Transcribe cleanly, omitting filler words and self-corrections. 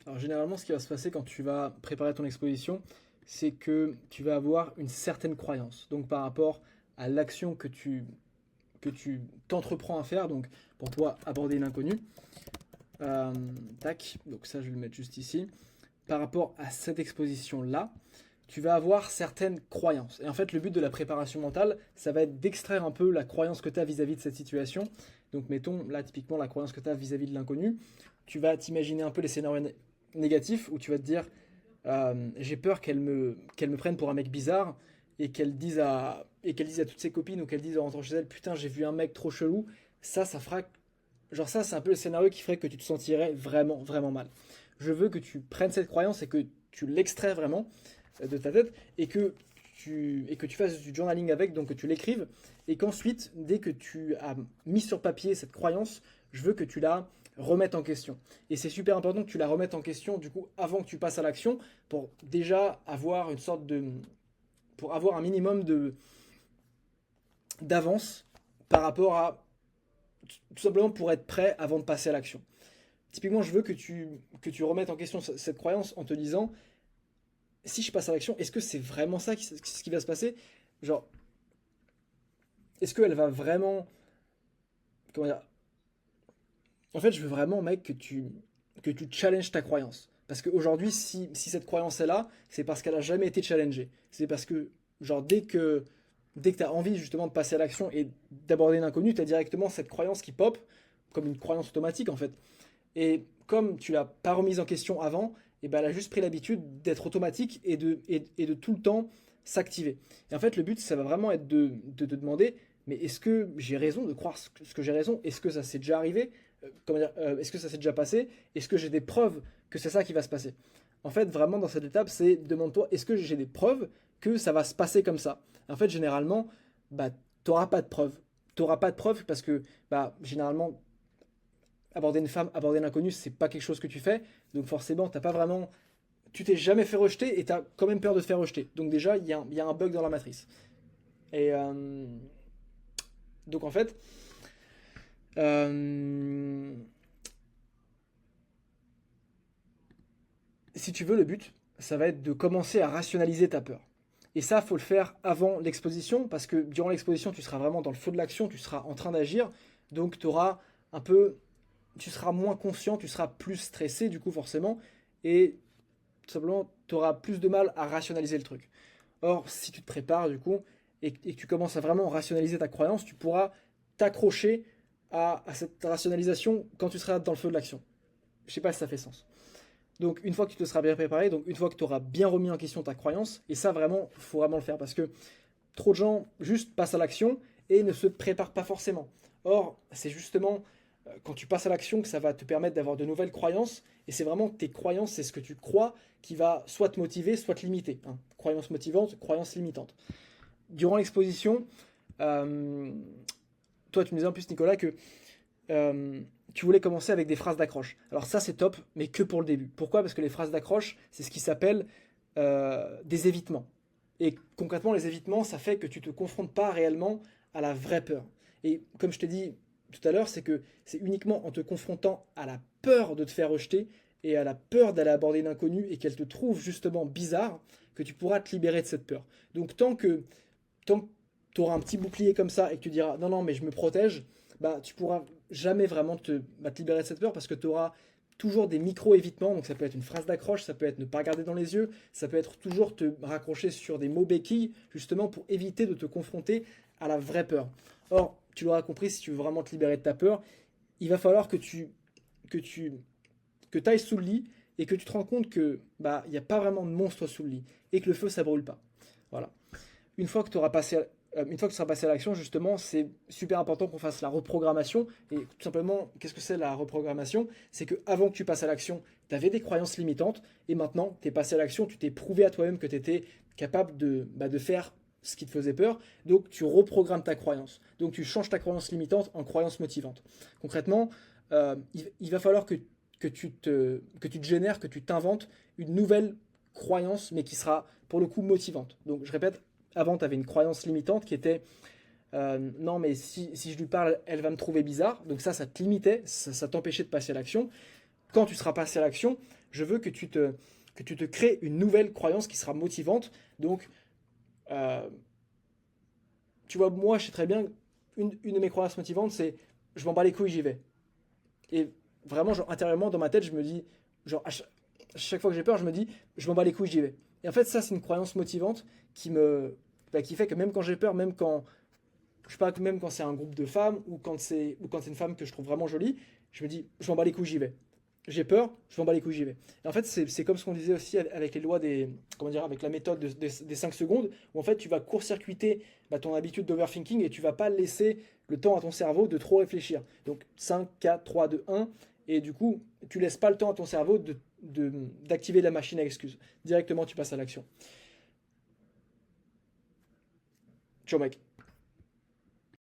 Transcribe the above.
Alors généralement, ce qui va se passer quand tu vas préparer ton exposition, c'est que tu vas avoir une certaine croyance. Donc par rapport à l'action que tu t'entreprends à faire, donc pour toi aborder l'inconnu, euh, tac, donc ça je vais le mettre juste ici. Par rapport à cette exposition-là, tu vas avoir certaines croyances. Et en fait, le but de la préparation mentale, ça va être d'extraire un peu la croyance que tu as vis-à-vis de cette situation. Donc, mettons, là, typiquement, la croyance que tu as vis-à-vis de l'inconnu. Tu vas t'imaginer un peu les scénarios négatifs où tu vas te dire j'ai peur qu'elle me prenne pour un mec bizarre et qu'elle dise à toutes ses copines ou qu'elle dise en rentrant chez elle putain, j'ai vu un mec trop chelou. Ça fera. Genre, ça, c'est un peu le scénario qui ferait que tu te sentirais vraiment, vraiment mal. Je veux que tu prennes cette croyance et que tu l'extrais vraiment de ta tête et que tu fasses du journaling avec, donc que tu l'écrives, et qu'ensuite, dès que tu as mis sur papier cette croyance, je veux que tu la remettes en question. Et c'est super important que tu la remettes en question, du coup, avant que tu passes à l'action, pour déjà avoir une sorte de... pour avoir un minimum d'avance par rapport à... tout simplement pour être prêt avant de passer à l'action. Typiquement, je veux que tu remettes en question cette croyance en te disant si je passe à l'action, est-ce que c'est vraiment ça ce qui va se passer? Genre, est-ce qu'elle va vraiment. Comment dire? En fait, je veux vraiment, mec, que tu challenges ta croyance. Parce qu'aujourd'hui, si cette croyance est là, c'est parce qu'elle a jamais été challengée. C'est parce que, genre, dès que tu as envie justement de passer à l'action et d'aborder l'inconnu, tu as directement cette croyance qui pop, comme une croyance automatique en fait. Et comme tu l'as pas remise en question avant, et ben elle a juste pris l'habitude d'être automatique et de tout le temps s'activer. Et en fait, le but, ça va vraiment être de te demander, mais est-ce que j'ai raison de croire ce que j'ai raison? Est-ce que ça s'est déjà arrivé? Comment dire, est-ce que ça s'est déjà passé? Est-ce que j'ai des preuves que c'est ça qui va se passer? En fait, vraiment, dans cette étape, c'est demande-toi, est-ce que j'ai des preuves que ça va se passer comme ça? En fait, généralement, bah, tu n'auras pas de preuves. Tu n'auras pas de preuves parce que, bah, généralement, aborder une femme, aborder l'inconnu, c'est pas quelque chose que tu fais. Donc forcément, t'as pas vraiment. Tu t'es jamais fait rejeter et t'as quand même peur de te faire rejeter. Donc déjà, il y a un bug dans la matrice. Et donc en fait, euh, si tu veux, le but, ça va être de commencer à rationaliser ta peur. Et ça, faut le faire avant l'exposition, parce que durant l'exposition, tu seras vraiment dans le feu de l'action, tu seras en train d'agir, donc tu auras un peu, tu seras moins conscient, tu seras plus stressé, du coup, forcément, et tout simplement, tu auras plus de mal à rationaliser le truc. Or, si tu te prépares, du coup, et que tu commences à vraiment rationaliser ta croyance, tu pourras t'accrocher à cette rationalisation quand tu seras dans le feu de l'action. Je sais pas si ça fait sens. Donc, une fois que tu te seras bien préparé, donc une fois que tu auras bien remis en question ta croyance, et ça vraiment, il faut vraiment le faire parce que trop de gens juste passent à l'action et ne se préparent pas forcément. Or, c'est justement quand tu passes à l'action que ça va te permettre d'avoir de nouvelles croyances. Et c'est vraiment tes croyances, c'est ce que tu crois qui va soit te motiver, soit te limiter. Hein. Croyance motivante, croyance limitante. Durant l'exposition, euh, toi tu me disais en plus Nicolas que tu voulais commencer avec des phrases d'accroche. Alors ça c'est top, mais que pour le début. Pourquoi? Parce que les phrases d'accroche, c'est ce qui s'appelle des évitements. Et concrètement, les évitements, ça fait que tu ne te confrontes pas réellement à la vraie peur. Et comme je t'ai dit tout à l'heure, c'est que c'est uniquement en te confrontant à la peur de te faire rejeter et à la peur d'aller aborder l'inconnu et qu'elle te trouve justement bizarre que tu pourras te libérer de cette peur. Donc tant que tu auras un petit bouclier comme ça et que tu diras non, non, mais je me protège, bah, tu pourras jamais vraiment te libérer de cette peur parce que tu auras toujours des micro-évitements. Donc ça peut être une phrase d'accroche, ça peut être ne pas regarder dans les yeux, ça peut être toujours te raccrocher sur des mots béquilles, justement pour éviter de te confronter à la vraie peur. Or, tu l'auras compris, si tu veux vraiment te libérer de ta peur, il va falloir que tu que ailles sous le lit et que tu te rends compte que bah il n'y a pas vraiment de monstre sous le lit et que le feu ça brûle pas. Voilà. Une fois que tu seras passé à l'action, justement, c'est super important qu'on fasse la reprogrammation. Et tout simplement, qu'est-ce que c'est la reprogrammation? C'est que avant que tu passes à l'action, tu avais des croyances limitantes et maintenant, tu es passé à l'action, tu t'es prouvé à toi-même que tu étais capable de faire ce qui te faisait peur. Donc, tu reprogrammes ta croyance. Donc, tu changes ta croyance limitante en croyance motivante. Concrètement, il va falloir que tu te génères, que tu t'inventes une nouvelle croyance, mais qui sera pour le coup motivante. Donc, je répète, avant, tu avais une croyance limitante qui était non, mais si je lui parle, elle va me trouver bizarre. Donc ça te limitait, ça t'empêchait de passer à l'action. Quand tu seras passé à l'action, Je veux que tu te crées une nouvelle croyance qui sera motivante. Donc, euh, tu vois, moi, je sais très bien, une de mes croyances motivantes, c'est je m'en bats les couilles, j'y vais. Et vraiment, genre, intérieurement, dans ma tête, je me dis, genre, chaque fois que j'ai peur, je me dis, je m'en bats les couilles, j'y vais. Et en fait, ça, c'est une croyance motivante qui fait que même quand j'ai peur, même quand, je sais pas, même quand c'est un groupe de femmes ou quand c'est une femme que je trouve vraiment jolie, je me dis, je m'en bats les couilles, j'y vais. J'ai peur, je m'en bats les couilles, j'y vais. Et en fait, c'est comme ce qu'on disait aussi avec les lois comment dire, avec la méthode des 5 secondes, où en fait, tu vas court-circuiter ton habitude d'overthinking et tu vas pas laisser le temps à ton cerveau de trop réfléchir. Donc 5, 4, 3, 2, 1, et du coup, tu laisses pas le temps à ton cerveau d'activer la machine à excuses. Directement, tu passes à l'action. Ciao, mec.